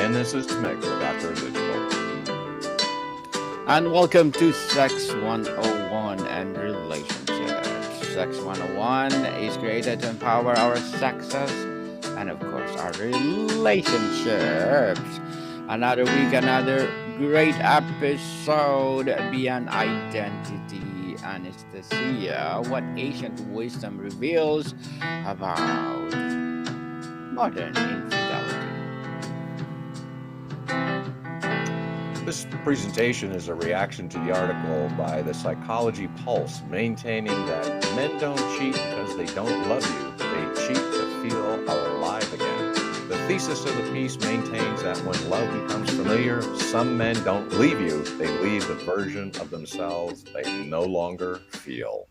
And this is Mick with After Digital. And welcome to Sex 101 and Relationships. Sex 101 is created to empower our sexes and, of course, our relationships. Another week, another great episode beyond identity anesthesia. What ancient wisdom reveals about modern infidelity. This presentation is a reaction to the article by the Psychology Pulse maintaining that men don't cheat because they don't love you, they cheat to feel alive again. The thesis of the piece maintains that when love becomes familiar, some men don't leave you, they leave the version of themselves they no longer feel.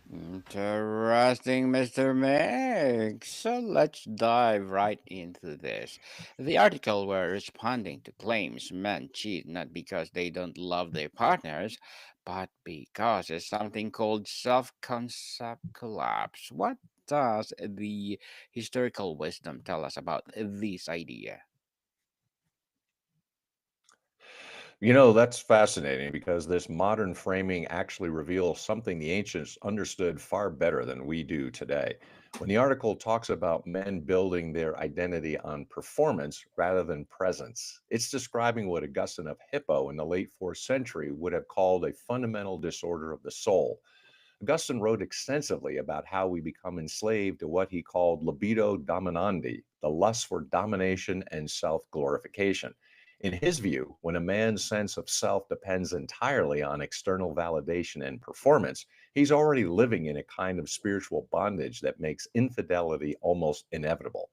Interesting, Mr. Meg. So let's dive right into this. The article were responding to claims men cheat not because they don't love their partners, but because it's something called self-concept collapse. What does the historical wisdom tell us about this idea? That's fascinating because this modern framing actually reveals something the ancients understood far better than we do today. When the article talks about men building their identity on performance rather than presence, it's describing what Augustine of Hippo in the late 4th century would have called a fundamental disorder of the soul. Augustine wrote extensively about how we become enslaved to what he called libido dominandi, the lust for domination and self glorification. In his view, when a man's sense of self depends entirely on external validation and performance, he's already living in a kind of spiritual bondage that makes infidelity almost inevitable.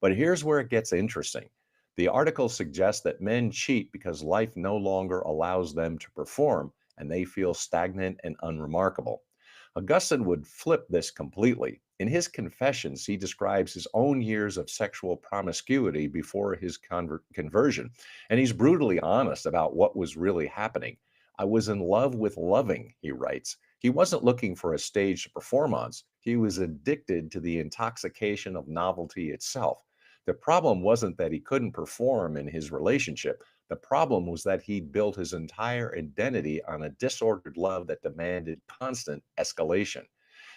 But here's where it gets interesting. The article suggests that men cheat because life no longer allows them to perform and they feel stagnant and unremarkable. Augustine would flip this completely. In his Confessions, he describes his own years of sexual promiscuity before his conversion, and he's brutally honest about what was really happening. I was in love with loving, he writes. He wasn't looking for a stage to perform on. He was addicted to the intoxication of novelty itself. The problem wasn't that he couldn't perform in his relationship. The problem was that he'd built his entire identity on a disordered love that demanded constant escalation.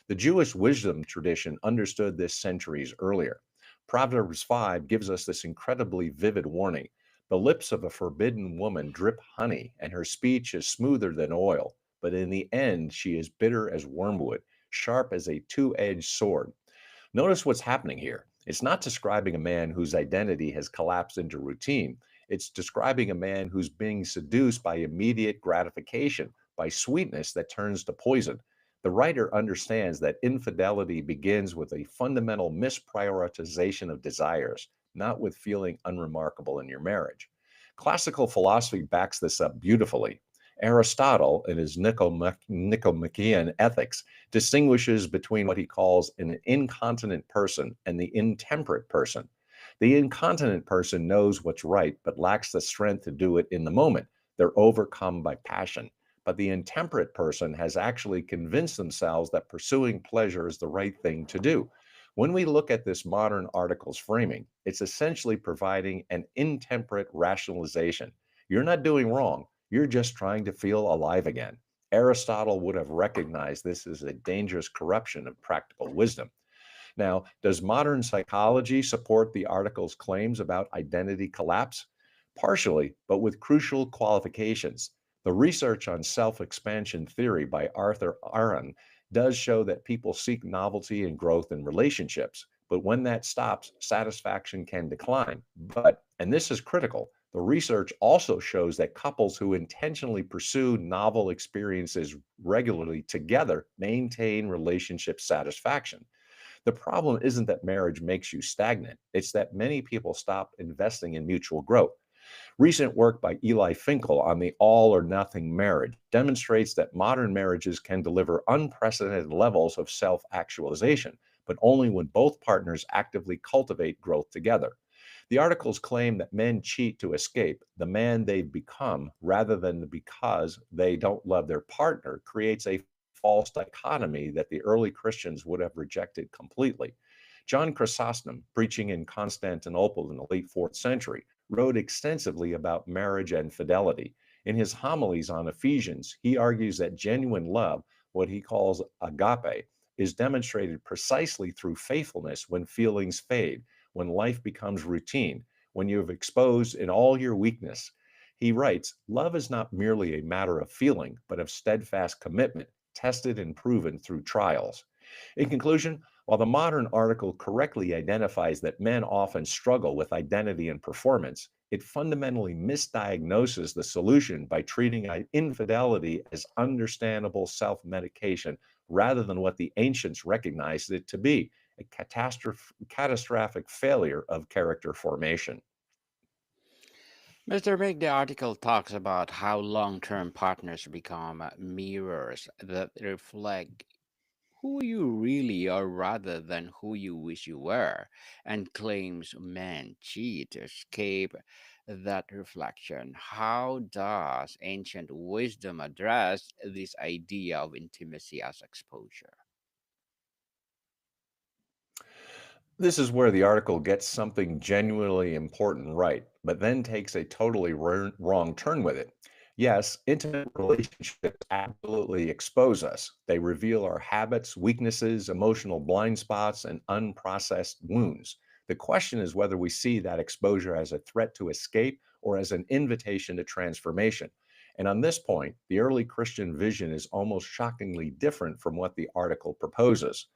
The Jewish wisdom tradition understood this centuries earlier. Proverbs 5 gives us this incredibly vivid warning. The lips of a forbidden woman drip honey, and her speech is smoother than oil, but in the end, she is bitter as wormwood, sharp as a two edged sword. Notice what's happening here. It's not describing a man whose identity has collapsed into routine. It's describing a man who's being seduced by immediate gratification, by sweetness that turns to poison. The writer understands that infidelity begins with a fundamental misprioritization of desires, not with feeling unremarkable in your marriage. Classical philosophy backs this up beautifully. Aristotle, in his Nicomachean Ethics, distinguishes between what he calls an incontinent person and the intemperate person. The incontinent person knows what's right, but lacks the strength to do it in the moment. They're overcome by passion. But the intemperate person has actually convinced themselves that pursuing pleasure is the right thing to do. When we look at this modern article's framing, it's essentially providing an intemperate rationalization. You're not doing wrong, you're just trying to feel alive again. Aristotle would have recognized this as a dangerous corruption of practical wisdom. Now, does modern psychology support the article's claims about identity collapse? Partially, but with crucial qualifications. The research on self expansion theory by Arthur Aron does show that people seek novelty and growth in relationships. But when that stops, satisfaction can decline. But, and this is critical, the research also shows that couples who intentionally pursue novel experiences regularly together maintain relationship satisfaction. The problem isn't that marriage makes you stagnant, it's that many people stop investing in mutual growth. Recent work by Eli Finkel on the all or nothing marriage demonstrates that modern marriages can deliver unprecedented levels of self actualization, but only when both partners actively cultivate growth together. The articles claim that men cheat to escape the man they've become rather than because they don't love their partner creates a false dichotomy that the early Christians would have rejected completely. John Chrysostom, preaching in Constantinople in the late 4th century, wrote extensively about marriage and fidelity. In his homilies on Ephesians, he argues that genuine love, what he calls agape, is demonstrated precisely through faithfulness when feelings fade, when life becomes routine, when you have exposed in all your weakness. He writes, love is not merely a matter of feeling, but of steadfast commitment, tested and proven through trials. In conclusion, while the modern article correctly identifies that men often struggle with identity and performance, it fundamentally misdiagnoses the solution by treating infidelity as understandable self medication rather than what the ancients recognized it to be a catastrophic failure of character formation. Mr. Big, the article talks about how long term partners become mirrors that reflect who you really are rather than who you wish you were, and claims men cheat to escape that reflection. How does ancient wisdom address this idea of intimacy as exposure? This is where the article gets something genuinely important right, but then takes a totally wrong turn with it. Yes, intimate relationships absolutely expose us. They reveal our habits, weaknesses, emotional blind spots, and unprocessed wounds. The question is whether we see that exposure as a threat to escape or as an invitation to transformation. And on this point, the early Christian vision is almost shockingly different from what the article proposes.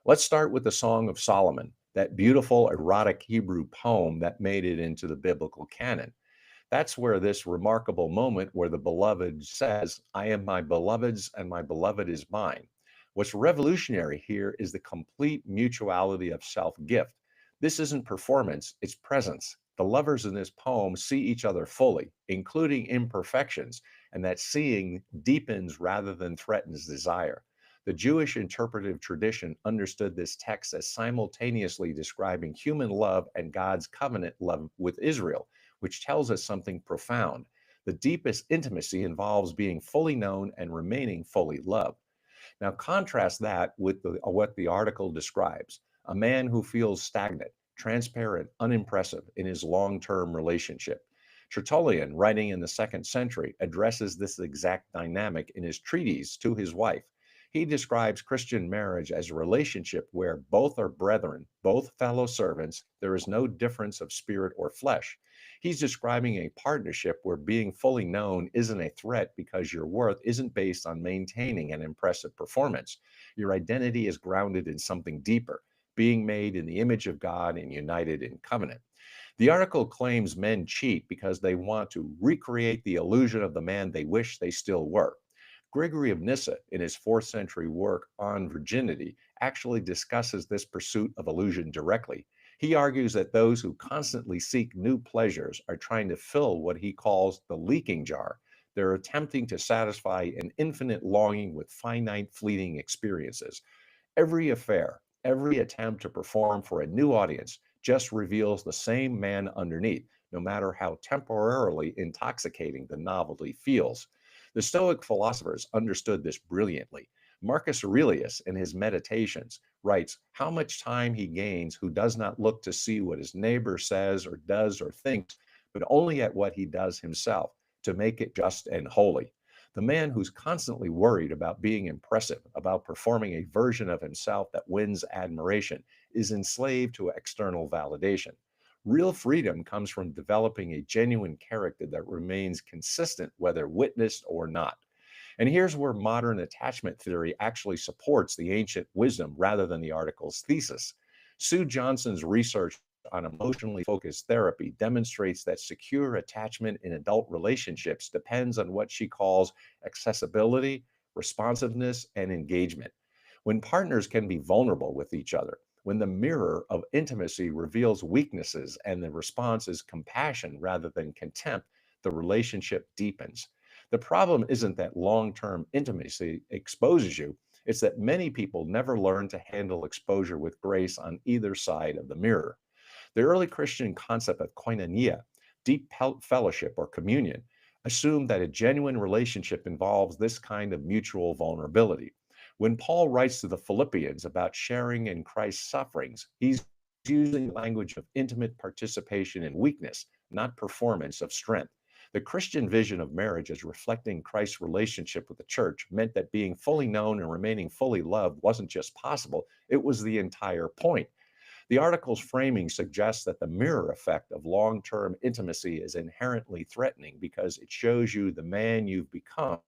Let's start with the Song of Solomon, that beautiful erotic Hebrew poem that made it into the biblical canon. That's where this remarkable moment where the beloved says, I am my beloved's and my beloved is mine. What's revolutionary here is the complete mutuality of self gift. This isn't performance, it's presence. The lovers in this poem see each other fully, including imperfections, and that seeing deepens rather than threatens desire. The Jewish interpretive tradition understood this text as simultaneously describing human love and God's covenant love with Israel, which tells us something profound. The deepest intimacy involves being fully known and remaining fully loved. Now, contrast that with what the article describes a man who feels stagnant, transparent, unimpressive in his long term relationship. Tertullian, writing in the 2nd century, addresses this exact dynamic in his treatise to his wife. He describes Christian marriage as a relationship where both are brethren, both fellow servants, there is no difference of spirit or flesh. He's describing a partnership where being fully known isn't a threat because your worth isn't based on maintaining an impressive performance. Your identity is grounded in something deeper, being made in the image of God and united in covenant. The article claims men cheat because they want to recreate the illusion of the man they wish they still were. Gregory of Nyssa, in his 4th century work on virginity, actually discusses this pursuit of illusion directly. He argues that those who constantly seek new pleasures are trying to fill what he calls the leaking jar. They're attempting to satisfy an infinite longing with finite, fleeting experiences. Every affair, every attempt to perform for a new audience just reveals the same man underneath, no matter how temporarily intoxicating the novelty feels. The Stoic philosophers understood this brilliantly. Marcus Aurelius, in his Meditations, writes how much time he gains who does not look to see what his neighbor says or does or thinks, but only at what he does himself to make it just and holy. The man who's constantly worried about being impressive, about performing a version of himself that wins admiration, is enslaved to external validation. Real freedom comes from developing a genuine character that remains consistent, whether witnessed or not. And here's where modern attachment theory actually supports the ancient wisdom rather than the article's thesis. Sue Johnson's research on emotionally focused therapy demonstrates that secure attachment in adult relationships depends on what she calls accessibility, responsiveness, and engagement. When partners can be vulnerable with each other, when the mirror of intimacy reveals weaknesses and the response is compassion rather than contempt, the relationship deepens. The problem isn't that long term intimacy exposes you, it's that many people never learn to handle exposure with grace on either side of the mirror. The early Christian concept of koinonia, deep fellowship or communion, assumed that a genuine relationship involves this kind of mutual vulnerability. When Paul writes to the Philippians about sharing in Christ's sufferings, he's using language of intimate participation in weakness, not performance of strength. The Christian vision of marriage as reflecting Christ's relationship with the church meant that being fully known and remaining fully loved wasn't just possible, it was the entire point. The article's framing suggests that the mirror effect of long term intimacy is inherently threatening because it shows you the man you've become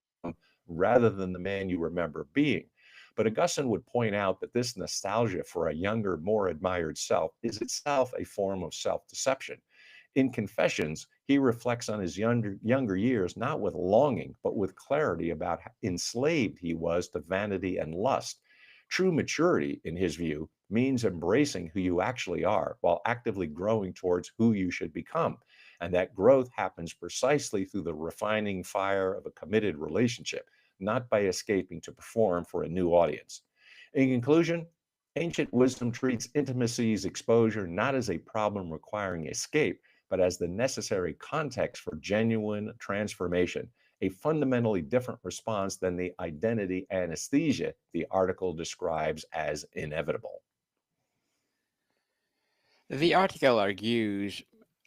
rather than the man you remember being. But Augustine would point out that this nostalgia for a younger, more admired self is itself a form of self deception. In Confessions, he reflects on his younger years not with longing, but with clarity about how enslaved he was to vanity and lust. True maturity, in his view, means embracing who you actually are while actively growing towards who you should become. And that growth happens precisely through the refining fire of a committed relationship, not by escaping to perform for a new audience. In conclusion, ancient wisdom treats intimacy's exposure not as a problem requiring escape, but as the necessary context for genuine transformation, a fundamentally different response than the identity anesthesia the article describes as inevitable. The article argues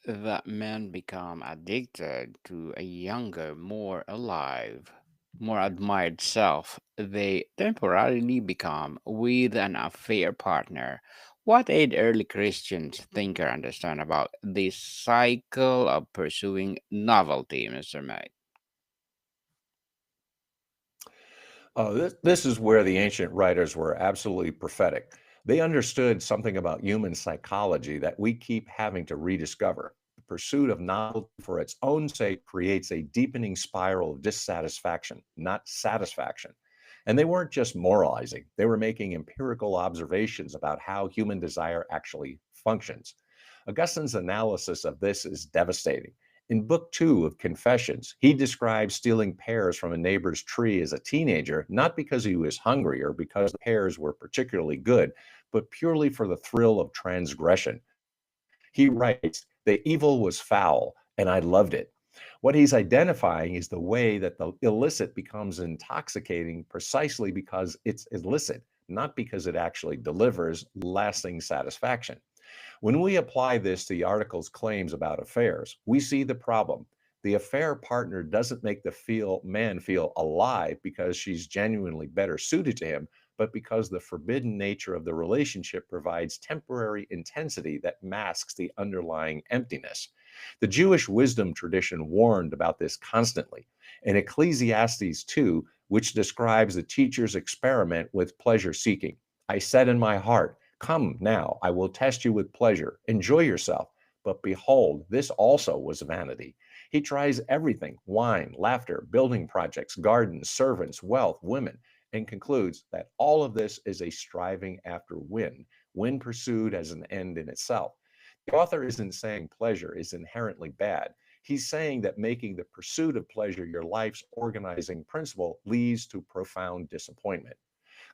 that men become addicted to a younger, more alive, more admired self they temporarily become with an affair partner. What did early Christians thinker understand about this cycle of pursuing novelty, Mr. May? This is where the ancient writers were absolutely prophetic. They understood something about human psychology that we keep having to rediscover. The pursuit of novelty for its own sake creates a deepening spiral of dissatisfaction, not satisfaction. And they weren't just moralizing, they were making empirical observations about how human desire actually functions. Augustine's analysis of this is devastating. In Book Two of Confessions, he describes stealing pears from a neighbor's tree as a teenager, not because he was hungry or because the pears were particularly good, but purely for the thrill of transgression. He writes, "The evil was foul, and I loved it." What he's identifying is the way that the illicit becomes intoxicating precisely because it's illicit, not because it actually delivers lasting satisfaction. When we apply this to the article's claims about affairs, we see the problem. The affair partner doesn't make the man feel alive because she's genuinely better suited to him, but because the forbidden nature of the relationship provides temporary intensity that masks the underlying emptiness. The Jewish wisdom tradition warned about this constantly. In Ecclesiastes 2, which describes the teacher's experiment with pleasure seeking, I said in my heart, come now, I will test you with pleasure. Enjoy yourself. But behold, this also was vanity. He tries everything wine, laughter, building projects, gardens, servants, wealth, women, and concludes that all of this is a striving after wind pursued as an end in itself. The author isn't saying pleasure is inherently bad. He's saying that making the pursuit of pleasure your life's organizing principle leads to profound disappointment.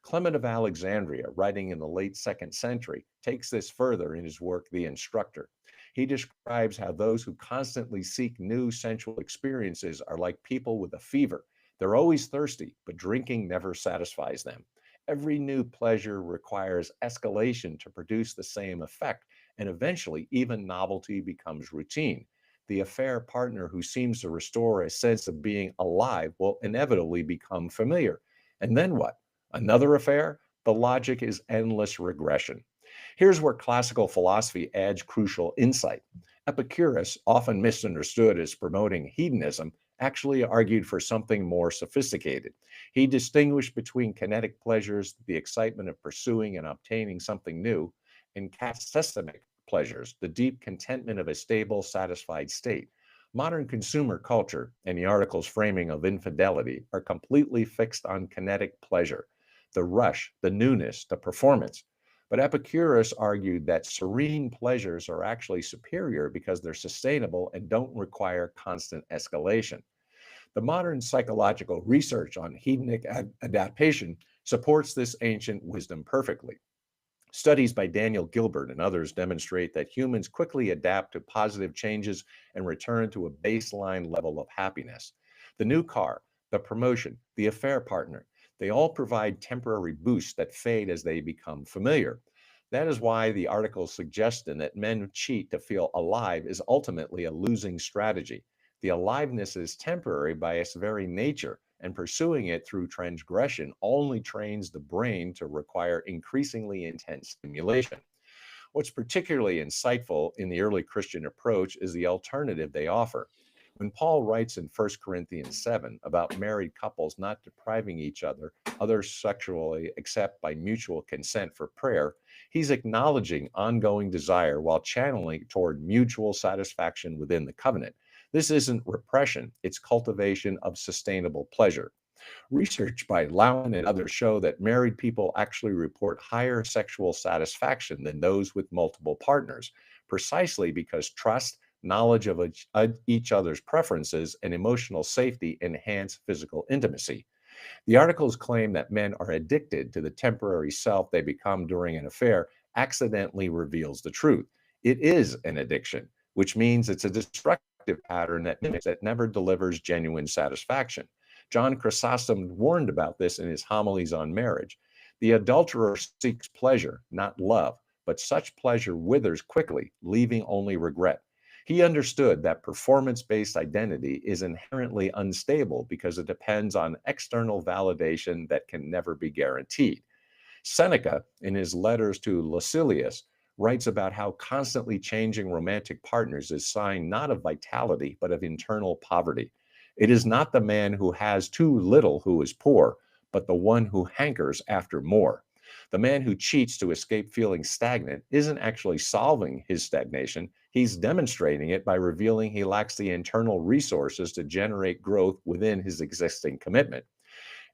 Clement of Alexandria, writing in the late second century, takes this further in his work, The Instructor. He describes how those who constantly seek new sensual experiences are like people with a fever. They're always thirsty, but drinking never satisfies them. Every new pleasure requires escalation to produce the same effect, and eventually, even novelty becomes routine. The affair partner who seems to restore a sense of being alive will inevitably become familiar. And then what? Another affair? The logic is endless regression. Here's where classical philosophy adds crucial insight. Epicurus, often misunderstood as promoting hedonism, actually argued for something more sophisticated. He distinguished between kinetic pleasures, the excitement of pursuing and obtaining something new, and catasemic pleasures, the deep contentment of a stable, satisfied state. Modern consumer culture and the article's framing of infidelity are completely fixed on kinetic pleasure, the rush, the newness, the performance. But Epicurus argued that serene pleasures are actually superior because they're sustainable and don't require constant escalation. The modern psychological research on hedonic adaptation supports this ancient wisdom perfectly. Studies by Daniel Gilbert and others demonstrate that humans quickly adapt to positive changes and return to a baseline level of happiness. The new car, the promotion, the affair partner, They all provide temporary boosts that fade as they become familiar. That is why the article's suggestion that men cheat to feel alive is ultimately a losing strategy. The aliveness is temporary by its very nature, and pursuing it through transgression only trains the brain to require increasingly intense stimulation. What's particularly insightful in the early Christian approach is the alternative they offer. When Paul writes in 1 Corinthians 7 about married couples not depriving each other others sexually except by mutual consent for prayer, he's acknowledging ongoing desire while channeling toward mutual satisfaction within the covenant. This isn't repression, it's cultivation of sustainable pleasure. Research by Lowen and others show that married people actually report higher sexual satisfaction than those with multiple partners, precisely because trust, knowledge of each other's preferences, and emotional safety enhance physical intimacy. The articles claim that men are addicted to the temporary self they become during an affair accidentally reveals the truth. It is an addiction, which means it's a destructive pattern that never delivers genuine satisfaction. John Chrysostom warned about this in his homilies on marriage. The adulterer seeks pleasure, not love, but such pleasure withers quickly, leaving only regret. He understood that performance based identity is inherently unstable because it depends on external validation that can never be guaranteed. Seneca, in his letters to Lucilius, writes about how constantly changing romantic partners is sign not of vitality, but of internal poverty. It is not the man who has too little who is poor, but the one who hankers after more. The man who cheats to escape feeling stagnant isn't actually solving his stagnation. He's demonstrating it by revealing he lacks the internal resources to generate growth within his existing commitment.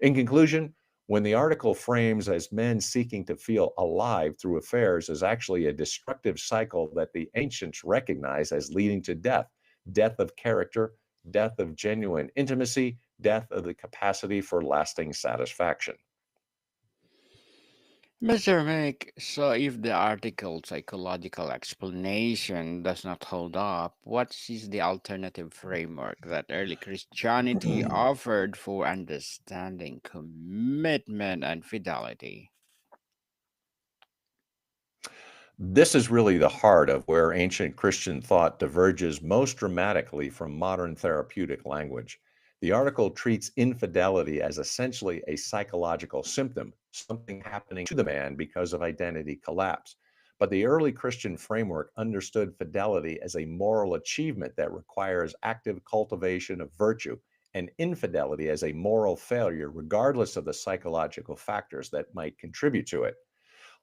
In conclusion, when the article frames as men seeking to feel alive through affairs is actually a destructive cycle that the ancients recognized as leading to death, death of character, death of genuine intimacy, death of the capacity for lasting satisfaction. Mr. Mick, so if the article's psychological explanation does not hold up, what is the alternative framework that early Christianity offered for understanding commitment and fidelity? This is really the heart of where ancient Christian thought diverges most dramatically from modern therapeutic language. The article treats infidelity as essentially a psychological symptom, something happening to the man because of identity collapse. But the early Christian framework understood fidelity as a moral achievement that requires active cultivation of virtue, and infidelity as a moral failure, regardless of the psychological factors that might contribute to it.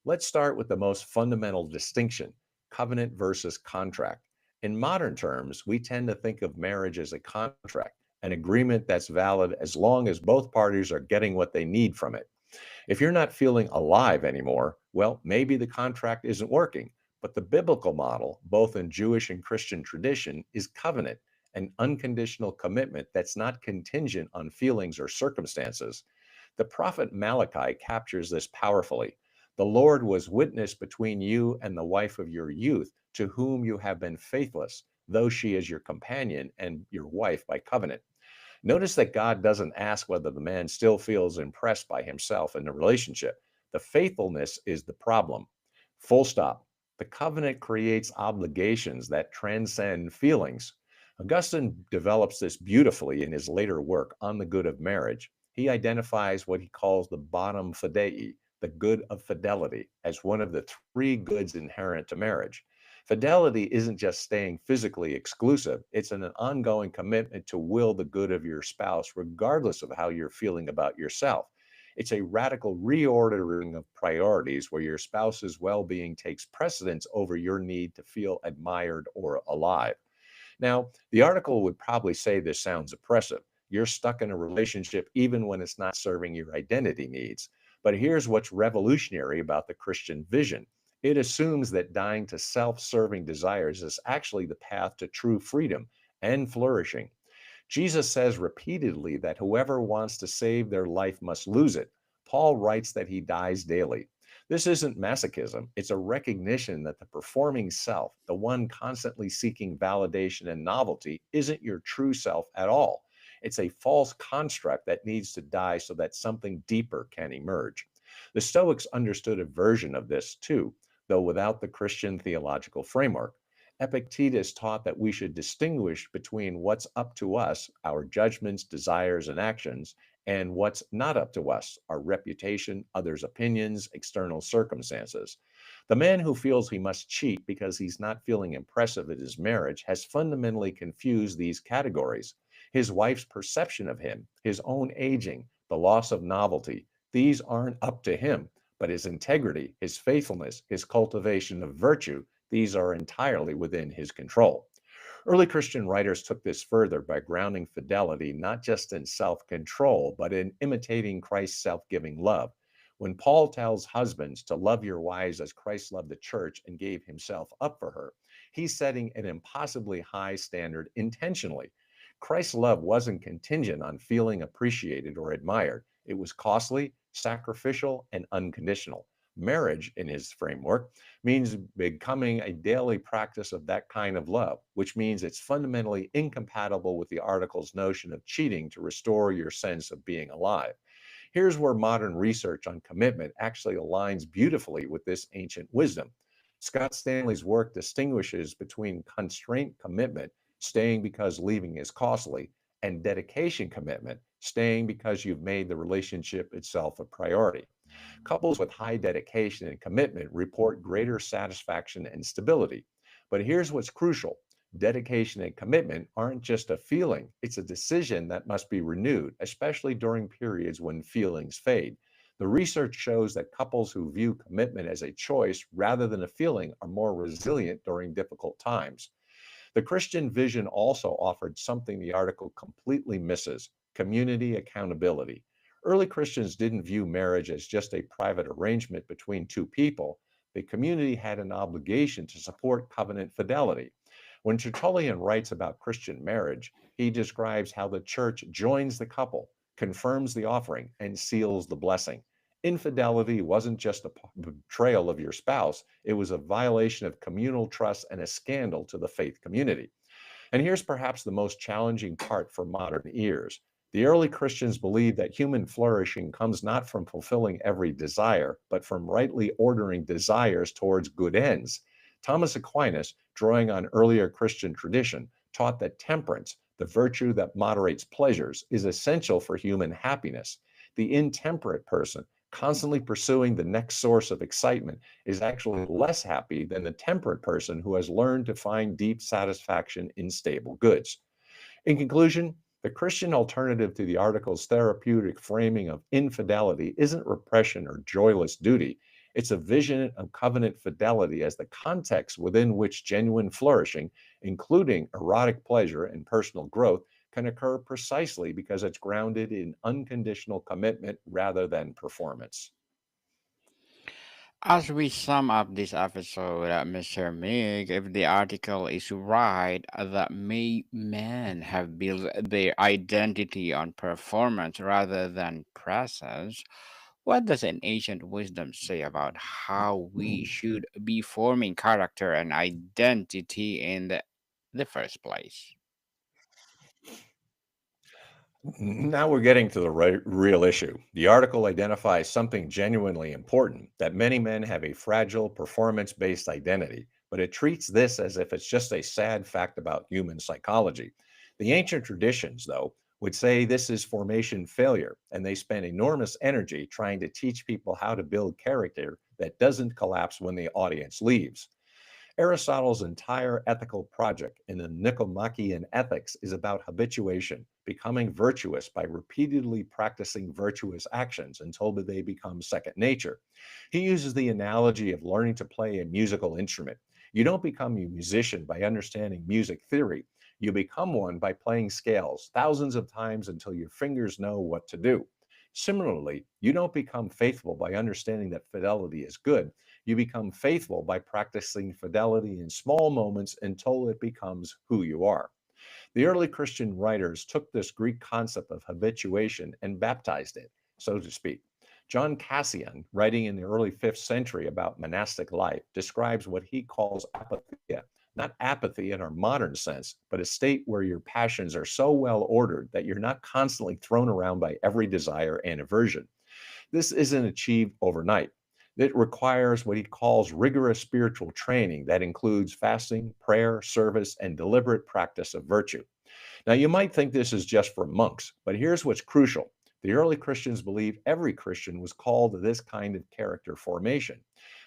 Let's start with the most fundamental distinction: covenant versus contract. In modern terms, we tend to think of marriage as a contract, an agreement that's valid as long as both parties are getting what they need from it. If you're not feeling alive anymore, well, maybe the contract isn't working. But the biblical model, both in Jewish and Christian tradition, is covenant, an unconditional commitment that's not contingent on feelings or circumstances. The prophet Malachi captures this powerfully. The Lord was witness between you and the wife of your youth, to whom you have been faithless, though she is your companion and your wife by covenant. Notice that God doesn't ask whether the man still feels impressed by himself in the relationship. The faithfulness is the problem. Full stop. The covenant creates obligations that transcend feelings. Augustine develops this beautifully in his later work on the good of marriage. He identifies what he calls the bonum fidei, the good of fidelity, as one of the three goods inherent to marriage. Fidelity isn't just staying physically exclusive, it's an ongoing commitment to will the good of your spouse, regardless of how you're feeling about yourself. It's a radical reordering of priorities where your spouse's well being takes precedence over your need to feel admired or alive. Now, the article would probably say this sounds oppressive. You're stuck in a relationship even when it's not serving your identity needs. But here's what's revolutionary about the Christian vision: it assumes that dying to self serving desires is actually the path to true freedom and flourishing. Jesus says repeatedly that whoever wants to save their life must lose it. Paul writes that he dies daily. This isn't masochism, it's a recognition that the performing self, the one constantly seeking validation and novelty, isn't your true self at all. It's a false construct that needs to die so that something deeper can emerge. The Stoics understood a version of this too, though without the Christian theological framework. Epictetus taught that we should distinguish between what's up to us, our judgments, desires, and actions, and what's not up to us, our reputation, others' opinions, external circumstances. The man who feels he must cheat because he's not feeling impressive at his marriage has fundamentally confused these categories. His wife's perception of him, his own aging, the loss of novelty, these aren't up to him, but his integrity, his faithfulness, his cultivation of virtue, these are entirely within his control. Early Christian writers took this further by grounding fidelity not just in self control, but in imitating Christ's self giving love. When Paul tells husbands to love your wives as Christ loved the church and gave himself up for her, he's setting an impossibly high standard intentionally. Christ's love wasn't contingent on feeling appreciated or admired, it was costly, sacrificial, and unconditional. Marriage, in his framework, means becoming a daily practice of that kind of love, which means it's fundamentally incompatible with the article's notion of cheating to restore your sense of being alive. Here's where modern research on commitment actually aligns beautifully with this ancient wisdom. Scott Stanley's work distinguishes between constraint commitment, staying because leaving is costly, and dedication commitment, staying because you've made the relationship itself a priority. Couples with high dedication and commitment report greater satisfaction and stability. But here's what's crucial: dedication and commitment aren't just a feeling, it's a decision that must be renewed, especially during periods when feelings fade. The research shows that couples who view commitment as a choice rather than a feeling are more resilient during difficult times. The Christian vision also offered something the article completely misses: community accountability. Early Christians didn't view marriage as just a private arrangement between two people. The community had an obligation to support covenant fidelity. When Tertullian writes about Christian marriage, he describes how the church joins the couple, confirms the offering, and seals the blessing. Infidelity wasn't just a betrayal of your spouse, it was a violation of communal trust and a scandal to the faith community. And here's perhaps the most challenging part for modern ears. The early Christians believed that human flourishing comes not from fulfilling every desire, but from rightly ordering desires towards good ends. Thomas Aquinas, drawing on earlier Christian tradition, taught that temperance, the virtue that moderates pleasures, is essential for human happiness. The intemperate person, constantly pursuing the next source of excitement, is actually less happy than the temperate person who has learned to find deep satisfaction in stable goods. In conclusion, the Christian alternative to the article's therapeutic framing of infidelity isn't repression or joyless duty. It's a vision of covenant fidelity as the context within which genuine flourishing, including erotic pleasure and personal growth, can occur precisely because it's grounded in unconditional commitment rather than performance. As we sum up this episode, Mr. Mig, if the article is right that men have built their identity on performance rather than presence, what does an ancient wisdom say about how we should be forming character and identity in the first place? Now we're getting to the real issue. The article identifies something genuinely important: that many men have a fragile, performance based identity, but it treats this as if it's just a sad fact about human psychology. The ancient traditions, though, would say this is formation failure, and they spend enormous energy trying to teach people how to build character that doesn't collapse when the audience leaves. Aristotle's entire ethical project in the Nicomachean Ethics is about habituation, becoming virtuous by repeatedly practicing virtuous actions until they become second nature. He uses the analogy of learning to play a musical instrument. You don't become a musician by understanding music theory. You become one by playing scales thousands of times until your fingers know what to do. Similarly, you don't become faithful by understanding that fidelity is good. You become faithful by practicing fidelity in small moments until it becomes who you are. The early Christian writers took this Greek concept of habituation and baptized it, so to speak. John Cassian, writing in the early 5th century about monastic life, describes what he calls apatheia, not apathy in our modern sense, but a state where your passions are so well ordered that you're not constantly thrown around by every desire and aversion. This isn't achieved overnight. It requires what he calls rigorous spiritual training that includes fasting, prayer, service, and deliberate practice of virtue. Now, you might think this is just for monks, but here's what's crucial. The early Christians believed every Christian was called to this kind of character formation.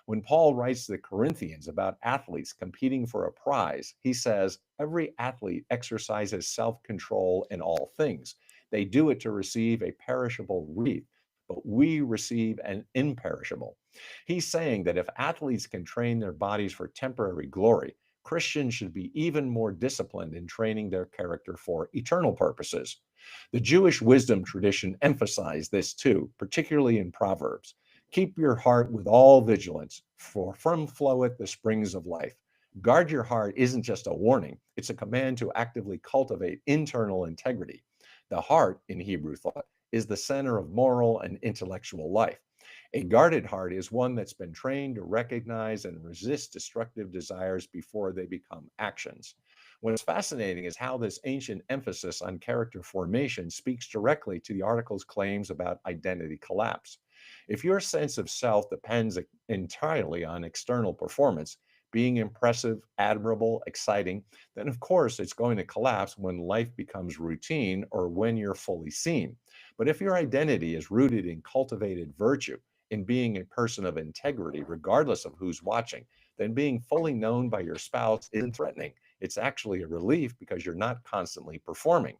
When Paul writes to the Corinthians about athletes competing for a prize, he says, every athlete exercises self control in all things. They do it to receive a perishable wreath, but we receive an imperishable. He's saying that if athletes can train their bodies for temporary glory, Christians should be even more disciplined in training their character for eternal purposes. The Jewish wisdom tradition emphasized this too, particularly in Proverbs. Keep your heart with all vigilance, for from floweth the springs of life. Guard your heart isn't just a warning, it's a command to actively cultivate internal integrity. The heart, in Hebrew thought, is the center of moral and intellectual life. A guarded heart is one that's been trained to recognize and resist destructive desires before they become actions. What's fascinating is how this ancient emphasis on character formation speaks directly to the article's claims about identity collapse. If your sense of self depends entirely on external performance, being impressive, admirable, exciting, then of course it's going to collapse when life becomes routine or when you're fully seen. But if your identity is rooted in cultivated virtue, in being a person of integrity, regardless of who's watching, then being fully known by your spouse isn't threatening. It's actually a relief because you're not constantly performing.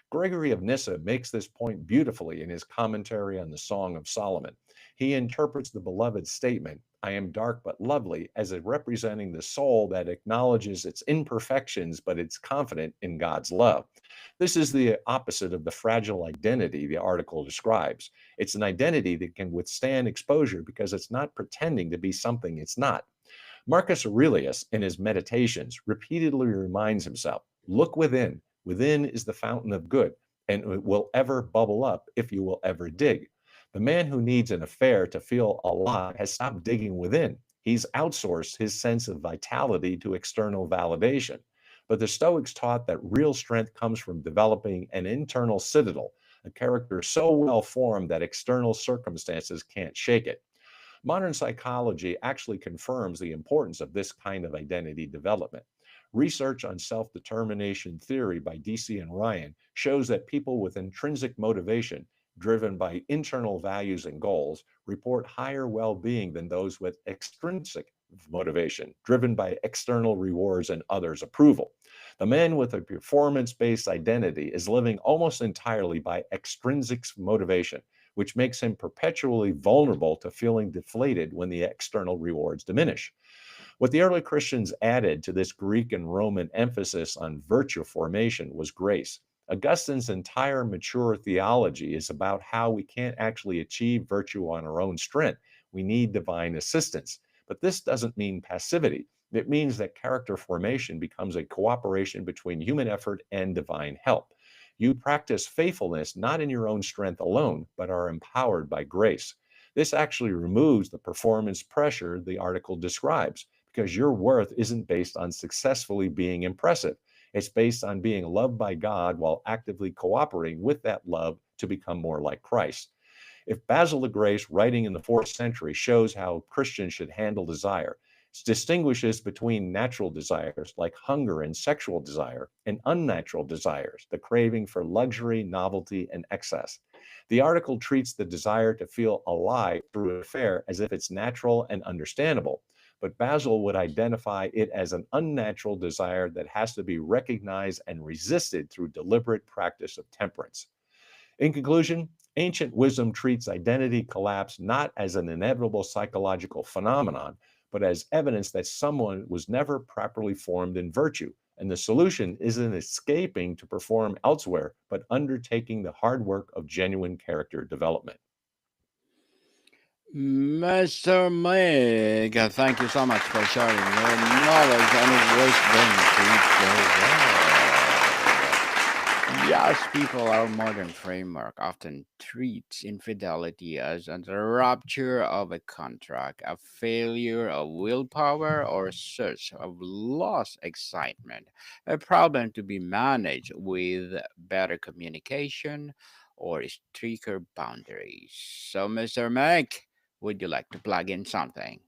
Gregory of Nyssa makes this point beautifully in his commentary on the Song of Solomon. He interprets the beloved statement, I am dark but lovely, as a representing the soul that acknowledges its imperfections but it's confident in God's love. This is the opposite of the fragile identity the article describes. It's an identity that can withstand exposure because it's not pretending to be something it's not. Marcus Aurelius, in his Meditations, repeatedly reminds himself look within. Within is the fountain of good, and it will ever bubble up if you will ever dig. The man who needs an affair to feel alive has stopped digging within. He's outsourced his sense of vitality to external validation. But the Stoics taught that real strength comes from developing an internal citadel, a character so well formed that external circumstances can't shake it. Modern psychology actually confirms the importance of this kind of identity development. Research on self determination theory by DC and Ryan shows that people with intrinsic motivation, driven by internal values and goals, report higher well being than those with extrinsic motivation, driven by external rewards and others' approval. The man with a performance based identity is living almost entirely by extrinsic motivation, which makes him perpetually vulnerable to feeling deflated when the external rewards diminish. What the early Christians added to this Greek and Roman emphasis on virtue formation was grace. Augustine's entire mature theology is about how we can't actually achieve virtue on our own strength. We need divine assistance. But this doesn't mean passivity. It means that character formation becomes a cooperation between human effort and divine help. You practice faithfulness not in your own strength alone, but are empowered by grace. This actually removes the performance pressure the article describes because your worth isn't based on successfully being impressive. It's based on being loved by God while actively cooperating with that love to become more like Christ. If Basil the Great, writing in the 4th century, shows how Christians should handle desire, it distinguishes between natural desires like hunger and sexual desire and unnatural desires, the craving for luxury, novelty, and excess. The article treats the desire to feel alive through an affair as if it's natural and understandable, but Basil would identify it as an unnatural desire that has to be recognized and resisted through deliberate practice of temperance. In conclusion, ancient wisdom treats identity collapse not as an inevitable psychological phenomenon, but as evidence that someone was never properly formed in virtue. And the solution isn't escaping to perform elsewhere, but undertaking the hard work of genuine character development. Mr. Meg, thank you so much for sharing your knowledge and wisdom to the world. Yes, people, our modern framework often treats infidelity as a rupture of a contract, a failure of willpower, or a search of lost excitement, a problem to be managed with better communication or stricter boundaries. So, Mr. Mike, would you like to plug in something?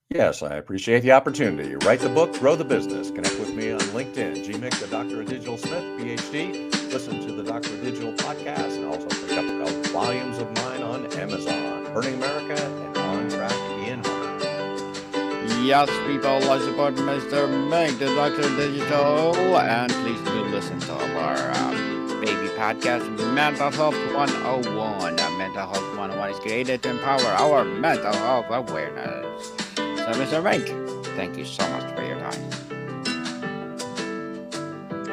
Yes, I appreciate the opportunity. Write the book, grow the business. Connect with me on LinkedIn, GMIC, the Doctor of Digital Smith, PhD. Listen to the Doctor of Digital podcast and also pick up volumes of mine on Amazon. Burning America and On Track Ian Hunter. Yes, people, let's support Mr. Mike, the Doctor Digital, and please do listen to our baby podcast, Mental Health 101. Mental Health 101 is created to empower our mental health awareness. So, Mr. Mike, thank you so much for your time.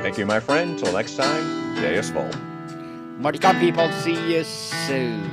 Thank you, my friend. Till next time, Deus Vol. More to come, people. See you soon.